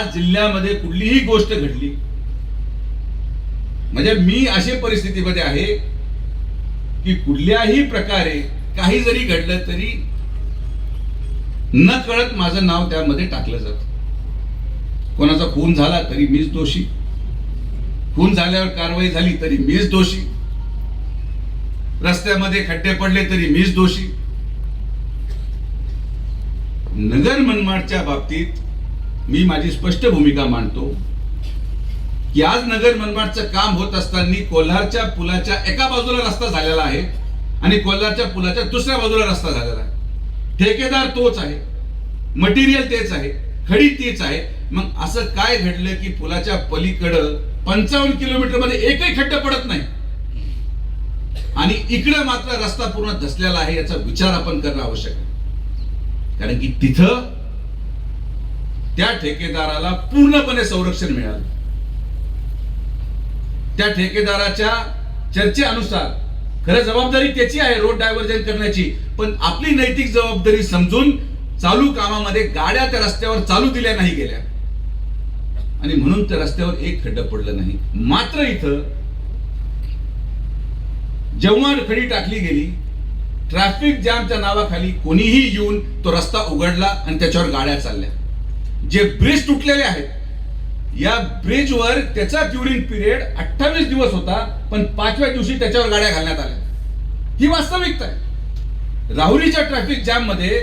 आज जिल्ह्यामध्ये कुठलीही गोष्ट घडली म्हणजे मी अशा परिस्थितीमध्ये आहे की कुठल्याही प्रकारे काही जरी घडलं तरी न कळत माझं नाव त्यामध्ये टाकलं जातं. कोणाचा खून झाला तरी मीच दोषी, खून झाल्यावर कारवाई झाली तरी मीच दोषी, रस्त्यामध्ये खड्डे पडले तरी मीच दोषी. नगर मनमाडच्या बाबतीत मी माझी स्पष्ट भूमिका मांडतो की आज नगर मनमाडचं काम होत असताना कोल्हारच्या पुलाच्या एका बाजूला रस्ता झालेला आहे आणि कोल्हारच्या पुलाच्या दुसऱ्या बाजूला रस्ता झालेला आहे. ठेकेदार तोच आहे, मटेरियल तेच आहे, खडी तीच आहे. मग असं काय घडलं की पुलाच्या पलीकडं 55 किलोमीटर मध्ये एकही खड्डा पडत नाही आणि इकडे मात्र रस्ता पूर्ण धसलेला आहे. याचा विचार आपण करणं आवश्यक आहे. कारण की तिथं त्या ठेकेदाराला पूर्णपणे संरक्षण मिळालं. त्या ठेकेदाराच्या चर्चेनुसार खरं जबाबदारी त्याची आहे रोड डायव्हर्जन करण्याची, पण आपली नैतिक जबाबदारी समजून चालू कामामध्ये गाड्या त्या रस्त्यावर चालू दिल्या नाही गेल्या आणि म्हणून त्या रस्त्यावर एक खड्डा पडलं नाही. मात्र इथं जेव्हा खडी टाकली गेली, ट्रॅफिक जॅमच्या नावाखाली कोणीही येऊन तो रस्ता उघडला आणि त्याच्यावर गाड्या चालल्या. जे ब्रिज तुटलेले आहेत, या ब्रिजवर त्याचा क्युरिंग पिरियड 28 दिवस होता, पण 5व्या दिवशी त्याच्यावर गाड्या घालण्यात आल्या. ही वास्तविकता आहे. राहुरीच्या ट्रॅफिक जॅम मध्ये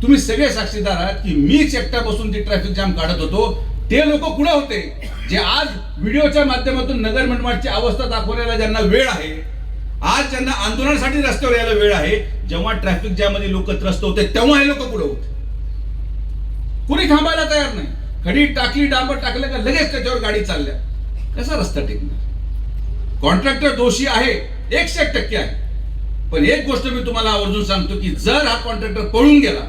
तुम्ही सगळे साक्षीदार आहात की मीच एकटा बसून ती ट्रॅफिक जॅम काढत होतो. ते लोक कुठे होते जे आज व्हिडिओच्या माध्यमातून नगर मनमाडची अवस्था दाखवण्याला ज्यांना वेळ आहे, आज ज्यांना आंदोलनासाठी रस्त्यावर यायला वेळ आहे, जेव्हा ट्रॅफिक जॅम मध्ये लोक त्रस्त होते तेव्हा हे लोक कुठे होते? कुणी थांबायला तयार नाही. खडी टाकली, डांबर टाकलं का लगेच त्याच्यावर गाडी चालल्या. कसा रस्ता टिकणार? कॉन्ट्रॅक्टर दोषी आहे, 100% आहे. पण एक गोष्ट मी तुम्हाला आवर्जून सांगतो की जर हा कॉन्ट्रॅक्टर पळून गेला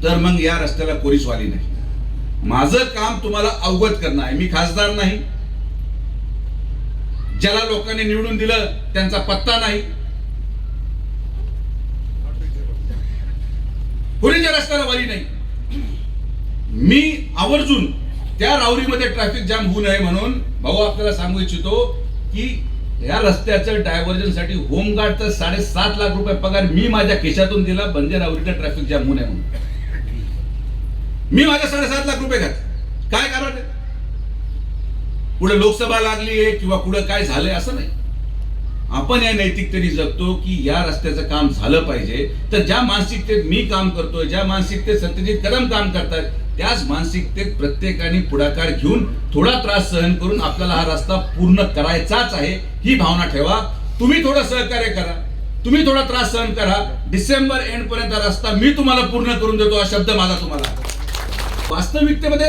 तर मग या रस्त्याला कोणीच वाली नाही. माझं काम तुम्हाला अवगत करणं आहे. मी खासदार नाही, ज्याला लोकांनी निवडून दिलं त्यांचा पत्ता नाही, कोणीच्या रस्त्याला वाली नाही. मी आवर्जून त्या राहुरीमध्ये ट्रॅफिक जाम होऊ नये म्हणून भाऊ आपल्याला सांगू इच्छितो की या रस्त्याचं डायव्हर्जन साठी होमगार्डचा 7.5 लाख रुपये पगार मी माझ्या खिशातून दिला, म्हणजे राहुरीचा ट्रॅफिक जाम होऊ नये म्हणून. मी माझ्या 7.5 लाख रुपये घातले. काय कारण आहे? पुढे लोकसभा लागली आहे किंवा पुढे काय झालंय असं नाही. आपण या नैतिकतेने जगतो की या रस्त्याचं काम झालं पाहिजे. तर ज्या मानसिकतेत मी काम करतोय, ज्या मानसिकतेत सत्यजित कदम काम करतात, त्याच मानसिकतेत प्रत्येकाने पुढाकार घेऊन थोडा त्रास सहन करून आपल्याला हा रस्ता पूर्ण करायचाच आहे ही भावना ठेवा. तुम्ही थोडं सहकार्य करा, तुम्ही थोडा त्रास सहन करा. डिसेंबर एंड पर्यंत रस्ता मी तुम्हाला पूर्ण करून देतो हा शब्द माझा तुम्हाला. वास्तविकतेमध्ये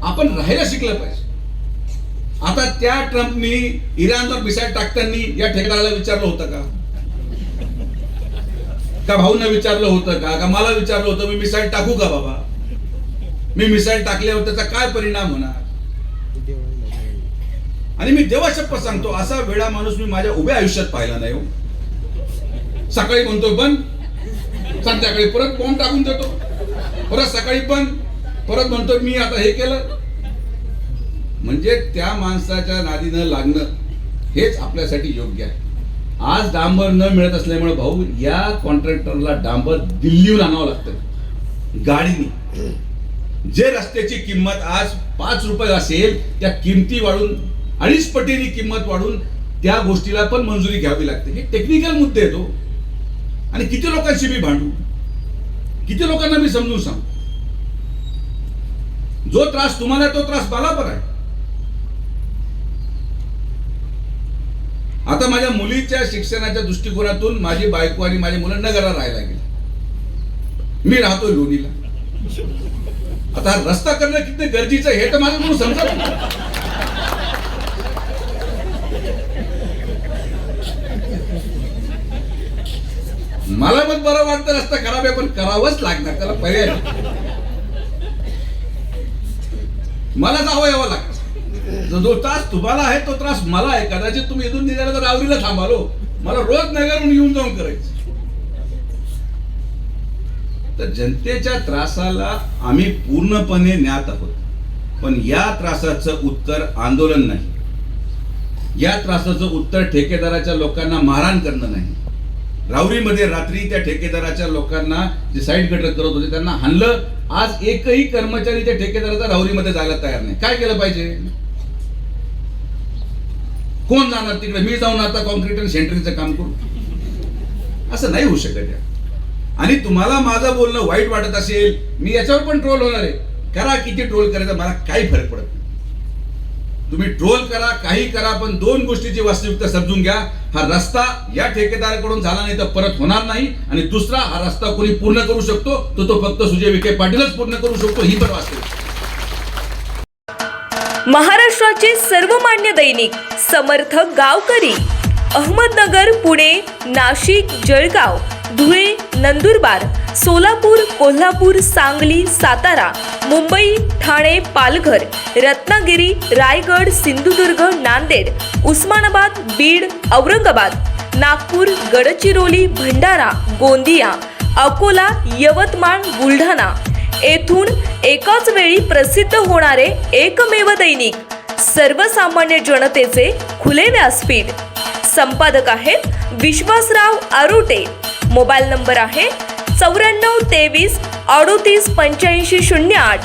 आपण राहायला शिकलं पाहिजे. आता त्या ट्रम्पनी इराणवर मिसाईल टाकताना या ठेकेदाराला विचारलं होतं का भाऊंना विचारलं होतं का मला विचारलं होतं मी मिसाईल टाकू का बाबा? मी मिसाईल टाकल्यावर त्याचा काय परिणाम होणार? आणि मी देवा शपथ सांगतो असा वेळा माणूस मी माझ्या उभ्या आयुष्यात पाहिला नाही. सकाळी म्हणतो बंद, संध्याकाळी परत बॉम्ब टाकून देतो, परत सकाळी बंद, परत म्हणतो मी आता हे केलं. म्हणजे त्या माणसाच्या नादी न लागणं हेच आपल्यासाठी योग्य आहे. आज डांबर न मिळत असल्यामुळे भाऊ या कॉन्ट्रॅक्टरला डांबर दिल्लीहून आणावं लागतं गाडीने. जे रस्त्याची किंमत आज 5 रुपये असेल त्या किमती वाढून 2.5 पटीने किंमत वाढून त्या गोष्टीला पण मंजुरी घ्यावी लागते. हे टेक्निकल मुद्दे येतो. आणि किती लोकांशी मी भांडू, किती लोकांना मी समजून सांगू. जो त्रास तुम्हाला तो त्रास मला पण आहे. आता माझ्या मुलीच्या शिक्षणाच्या दृष्टिकोनातून माझी बायको आणि माझी मुलं नगरला राहायला गेली, मी राहतोय लोणीला. आता रस्ता करणं किती गरजेचं हे तर माझं म्हणून समजत. मला पण बरं वाटतं रस्ता खराब आहे पण करावंच लागणार, त्याला पर्याय मला जावं यावं लागतं. जो त्रास तुम्हाला आहे तो त्रास मला आहे. कदाचित तुम्ही इथून निघाला तर राहुरीला थांबालो, मला रोज नगरहून येऊन जाऊन करायचं. तर जनतेच्या त्रासाला आम्ही पूर्णपणे ज्ञात आहोत, पण या त्रासाचं उत्तर आंदोलन नाही, या त्रासाचं उत्तर ठेकेदाराच्या लोकांना मारहाण करणं नाही. राहुरीमध्ये रात्री त्या ठेकेदाराच्या लोकांना जे साईड गटर करत होते त्यांना हाणलं. आज एकही कर्मचारी त्या ठेकेदाराचा राहुरीमध्ये जायला तयार नाही. काय केलं पाहिजे? कोण जाणार तिकडे? मी जाऊन आता कॉन्क्रीट आणि सेंटरिंगचं काम करू? असं नाही होऊ शकत. आणि तुम्हाला माझं बोलणं वाईट वाटत असेल, मी याच्यावर पण ट्रोल होणार आहे. करा, किती ट्रोल करायचं मला काही फरक पडत नाही. तुम्ही ट्रोल करा, काही करा, पण दोन गोष्टीची वास्तविकता समजून घ्या. हा रस्ता या ठेकेदाराकडून झाला नाही तर परत होणार नाही. आणि दुसरा, हा रस्ता कोणी पूर्ण करू शकतो तो फक्त सुजय विखे पाटीलच पूर्ण करू शकतो, ही पण वास्तविकता. महाराष्ट्राचे सर्वमान्य दैनिक समर्थ गावकरी, अहमदनगर, पुणे, नाशिक, जळगाव, धुळे, नंदुरबार, सोलापूर, कोल्हापूर, सांगली, सातारा, मुंबई, ठाणे, पालघर, रत्नागिरी, रायगड, सिंधुदुर्ग, नांदेड, उस्मानाबाद, बीड, औरंगाबाद, नागपूर, गडचिरोली, भंडारा, गोंदिया, अकोला, यवतमाळ, बुलढाणा येथून एकाच वेळी प्रसिद्ध होणारे एकमेव दैनिक, सर्वसामान्य जनतेचे खुले व्यासपीठ. संपादक आहेत विश्वासराव आरोटे. मोबाईल नंबर आहे 9423 38 85 08.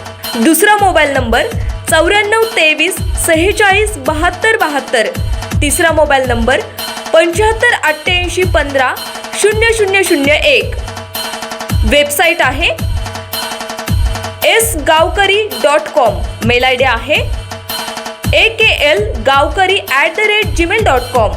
दुसरा मोबाईल नंबर 9423 46 72 72. तिसरा मोबाईल नंबर 75 88 15 0001. वेबसाईट आहे sgavkari.com. मेल आय डी आहे akl gavkari@gmail.com.